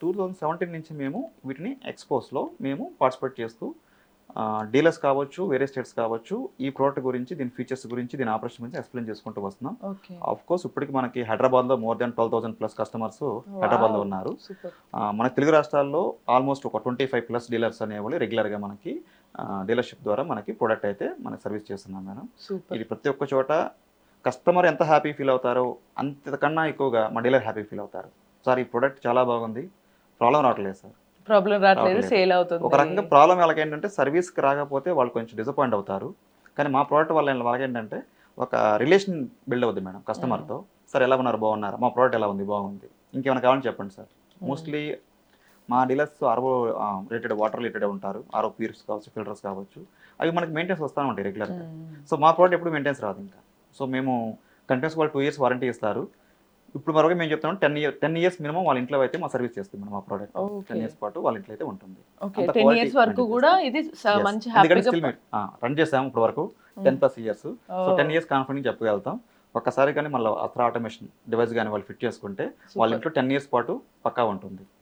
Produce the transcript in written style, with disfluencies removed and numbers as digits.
2017 నుంచి మేము వీటిని ఎక్స్పోస్‌లో మేము పార్టిసిపేట్ చేస్తూ డీలర్స్ కావచ్చు, వేరే స్టేట్స్ కావచ్చు, ఈ ప్రోడక్ట్ గురించి, దీని ఫీచర్స్ గురించి, దీని ఆపరేషన్ గురించి ఎక్స్‌ప్లెయిన్ చేసుకుంటూ వస్తున్నాం. ఓకే. ఆఫ్‌కోర్స్ ఇప్పటికి మనకి హైదరాబాద్‌లో మోర్ దాన్ 12,000 ప్లస్ కస్టమర్స్ హైదరాబాద్‌లో వావ్! ఉన్నారు. సూపర్. మన తెలుగు రాష్ట్రాల్లో ఆల్మోస్ట్ ఒక 25 ప్లస్ డీలర్స్ అనేవాళ్ళు రెగ్యులర్‌గా మనకి డీలర్‌షిప్ ద్వారా మనకి ప్రొడక్ట్ అయితే మనం సర్వీస్ చేస్తున్నాం మేడం. సూపర్. ఇది ప్రతి ఒక్క చోట కస్టమర్ ఎంత హ్యాపీ ఫీల్ అవుతారో అంతకన్నా ఎక్కువగా మా డీలర్ హ్యాపీ ఫీల్ అవుతారు. సార్ ఈ ప్రొడక్ట్ చాలా బాగుంది. ప్రాబ్లమ్ రావట్లేదు సార్. ప్రాబ్లమ్ రాట్లేదు. రావట్లేదు. సేల్ ఒక అవుతుంది. రకంగా ప్రాబ్లమ్ వాళ్ళకేంటంటే సర్వీస్‌కి రాకపోతే వాళ్ళు కొంచెం డిసప్పాయింట్ అవుతారు. కానీ మా ప్రోడక్ట్ వల్ల వాళ్ళకేంటంటే ఒక రిలేషన్ బిల్డ్ అవుద్ది మేడం కస్టమర్‌తో. సార్ ఎలా ఉన్నారు? బాగున్నారా? మా ప్రోడక్ట్ ఎలా ఉంది? బాగుంది. ఇంకేమైనా కావాలంటే చెప్పండి సార్. మోస్ట్‌లీ మా dealers RO related water related ఉంటారు. ఆర్ఓ ప్యూరిఫైయర్స్ కావచ్చు, ఫిల్టర్స్ కావచ్చు. అవి మనకి మెయింటెనెన్స్ వస్తా ఉంటాయి రెగ్యులర్‌గా. సో మా ప్రోడక్ట్ ఎప్పుడు మెయింటెనెన్స్ రాదు ఇంకా. సో మేము కంటిన్యూస్‌గా వాళ్ళు 2 ఇయర్స్ వారంటీ ఇస్తారు. ఇప్పుడు వరకు మేము చెప్తున్నాం 10 ఇయర్స్ మినిమం వాళ్ళ ఇంట్లో అయితే మా సర్వీస్ చేస్తుంది మేడం మా ప్రోడక్ట్. 10 ఓకే. ఇయర్స్ పాటు వాళ్ళ ఇంట్లో అయితే ఉంటుంది. ఓకే. అంత 10 క్వాలిటీ ఇయర్స్ వరకు మెయింటైన్ గూడా చేస్తాం. ఇది యెస్. మంచి ఎందుకంటే హ్యాపీగా స్టిల్ మేము రన్ చేసాము ఇప్పటి వరకు 10+ ఇయర్స్. సో 10 ఓహ్! ఇయర్స్ కాన్ఫిడెంట్‌గా చెప్పగలుగుతాం. ఒక్కసారి కానీ మళ్ళీ అస్త్ర ఆటోమేషన్ డివైస్ గాని వాళ్ళు ఫిట్ చేసుకుంటే వాళ్ళ సూపర్. ఇంట్లో 10 ఇయర్స్ పాటు పక్కా ఉంటుంది.